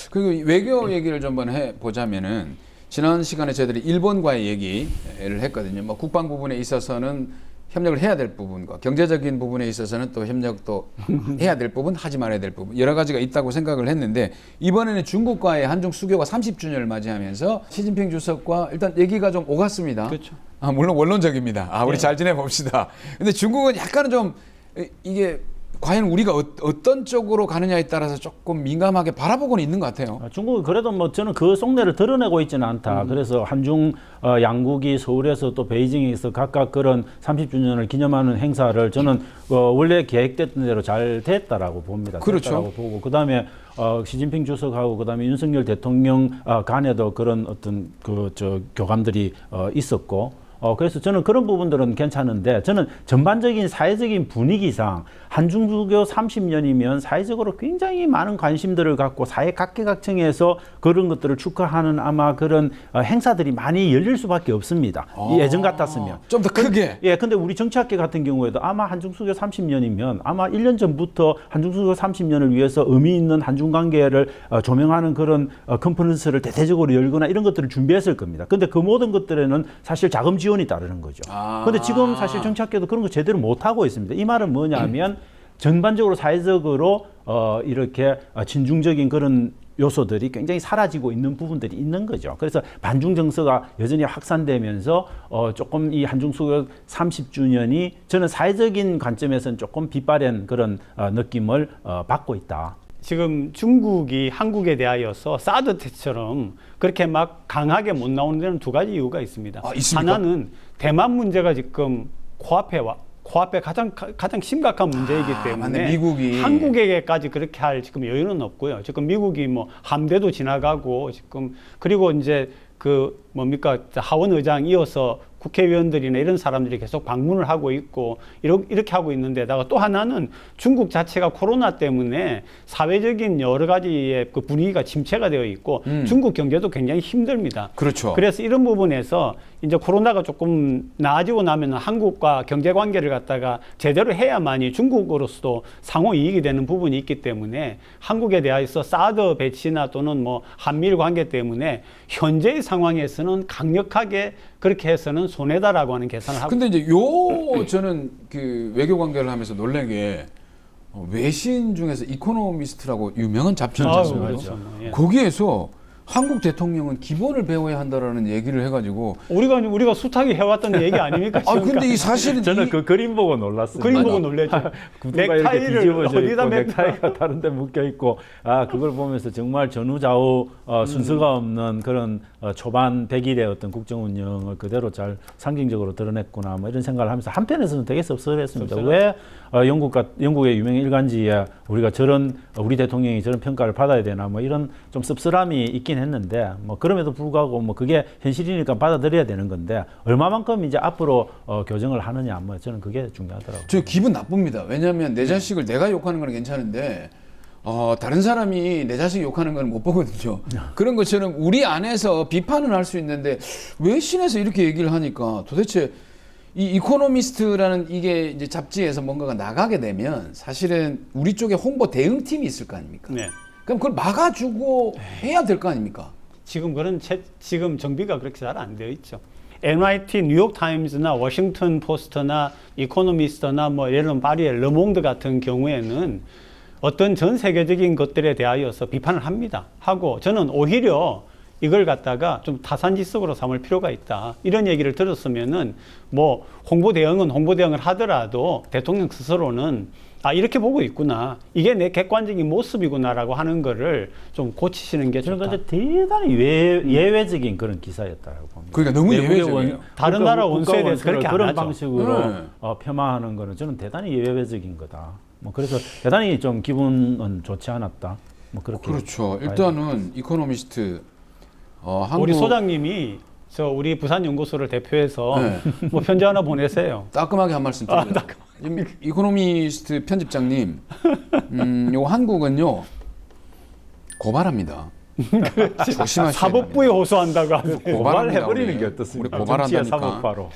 그리고 외교 얘기를 좀 한번 해보자면은 지난 시간에 저희들이 일본과의 얘기를 했거든요. 뭐 국방 부분에 있어서는 협력을 해야 될 부분과 경제적인 부분에 있어서는 또 협력도 해야 될 부분, 하지 말아야 될 부분 여러 가지가 있다고 생각을 했는데 이번에는 중국과의 한중 수교가 30주년을 맞이하면서 시진핑 주석과 일단 얘기가 좀 오갔습니다. 그렇죠. 물론 원론적입니다. 우리 잘 지내봅시다. 근데 중국은 약간은 좀 이게 과연 우리가 어떤 쪽으로 가느냐에 따라서 조금 민감하게 바라보고는 있는 것 같아요. 중국은 그래도 뭐 저는 그 속내를 드러내고 있지는 않다. 그래서 한중 양국이 서울에서 또 베이징에서 각각 그런 30주년을 기념하는 행사를 저는 원래 계획됐던 대로 잘 됐다라고 봅니다. 그렇죠. 됐다라고 보고 그다음에 시진핑 주석하고 그다음에 윤석열 대통령 간에도 그런 어떤 교감들이 있었고. 그래서 저는 그런 부분들은 괜찮은데 저는 전반적인 사회적인 분위기상 한중수교 30년이면 사회적으로 굉장히 많은 관심들을 갖고 사회 각계각층에서 그런 것들을 축하하는 아마 그런 행사들이 많이 열릴 수밖에 없습니다. 예전 같았으면. 좀 더 크게. 예, 근데 우리 정치학계 같은 경우에도 아마 한중수교 30년이면 아마 1년 전부터 한중수교 30년을 위해서 의미 있는 한중관계를 조명하는 그런 컨퍼런스를 대대적으로 열거나 이런 것들을 준비했을 겁니다. 근데 그 모든 것들에는 사실 자금 지원이 따르는 거죠. 근데 지금 사실 정치학계도 그런 거 제대로 못 하고 있습니다. 이 말은 뭐냐면 전반적으로 사회적으로 이렇게 친중적인 그런 요소들이 굉장히 사라지고 있는 부분들이 있는 거죠. 그래서 반중 정서가 여전히 확산되면서 조금 이 한중수교 30주년이 저는 사회적인 관점에서는 조금 빛바랜 그런 느낌을 받고 있다. 지금 중국이 한국에 대하여서 사드 때처럼 그렇게 막 강하게 못 나오는 데는 두 가지 이유가 있습니다. 있습니까? 하나는 대만 문제가 지금 코앞에 가장 심각한 문제이기 때문에 맞네, 미국이. 한국에게까지 그렇게 할 지금 여유는 없고요. 지금 미국이 뭐 함대도 지나가고 지금 그리고 이제 하원 의장 이어서 국회의원들이나 이런 사람들이 계속 방문을 하고 있고 이렇게 하고 있는데다가 또 하나는 중국 자체가 코로나 때문에 사회적인 여러 가지의 그 분위기가 침체가 되어 있고 중국 경제도 굉장히 힘듭니다. 그렇죠. 그래서 이런 부분에서 이제 코로나가 조금 나아지고 나면 한국과 경제 관계를 갖다가 제대로 해야만이 중국으로서도 상호 이익이 되는 부분이 있기 때문에 한국에 대해서 사드 배치나 또는 뭐 한미일 관계 때문에 현재의 상황에서는 강력하게 그렇게 해서는 손해다라고 하는 계산을 하고. 근데 이제 저는 그 외교 관계를 하면서 놀란 게 외신 중에서 이코노미스트라고 유명한 잡지 있지 않습니까? 그렇죠. 예. 거기에서 한국 대통령은 기본을 배워야 한다라는 얘기를 해가지고 우리가 숱하게 해왔던 얘기 아닙니까? 근데 이 사실은 저는 그 그림 보고 놀랐어요. 그림 보고 놀랬죠. 구두가 이렇게 뒤집어져 있고 넥타이가 다른 데 묶여 있고 그걸 보면서 정말 전후좌우 순서가 없는 그런 초반 100일의 어떤 국정 운영을 그대로 잘 상징적으로 드러냈구나 뭐 이런 생각을 하면서 한편에서는 되게 섭섭했습니다. 왜 영국의 유명 일간지에 우리 대통령이 저런 평가를 받아야 되나 뭐 이런 좀 씁쓸함이 있긴 했는데 뭐 그럼에도 불구하고 뭐 그게 현실이니까 받아들여야 되는 건데 얼마만큼 이제 앞으로 교정을 하느냐 뭐 저는 그게 중요하더라고요. 저 기분 나쁩니다. 왜냐하면 내 자식을 내가 욕하는 건 괜찮은데 다른 사람이 내 자식 욕하는 건 못 보거든요. 그런 것처럼 우리 안에서 비판은 할 수 있는데 외신에서 이렇게 얘기를 하니까 도대체 이 이코노미스트라는 이게 이제 잡지에서 뭔가가 나가게 되면 사실은 우리 쪽에 홍보 대응팀이 있을 거 아닙니까? 네. 그럼 그걸 막아주고 해야 될 거 아닙니까? 지금 정비가 그렇게 잘 안 되어 있죠. NYT, 뉴욕타임즈나 워싱턴 포스트나 이코노미스트나 뭐 예를 들면 파리의 르몽드 같은 경우에는 어떤 전 세계적인 것들에 대하여서 비판을 합니다. 하고 저는 오히려 이걸 갖다가 좀 타산지석으로 삼을 필요가 있다. 이런 얘기를 들었으면은 뭐 홍보 대응을 하더라도 대통령 스스로는 이렇게 보고 있구나. 이게 내 객관적인 모습이구나라고 하는 거를 좀 고치시는 게 좋다. 저는 대단히 예외적인 그런 기사였다고 봅니다. 그러니까 너무 예외적이에요. 다른 나라 원수에 대해서 그렇게 안 그런 하죠. 방식으로 폐마하는 거는 저는 대단히 예외적인 거다. 뭐 그래서 대단히 좀 기분은 좋지 않았다. 뭐 그렇게. 그렇죠. 일단은 이코노미스트 우리 소장님이 우리 부산연구소를 대표해서 뭐 편지 하나 보내세요. 따끔하게 한 말씀 드려요. 이코노미스트 편집장님, 요 한국은요 고발합니다. 조심하셔야 사법부에 호소한다고 하고 고발해버리는 게 어떻습니까? 우리 고발한다니까. 사법바로.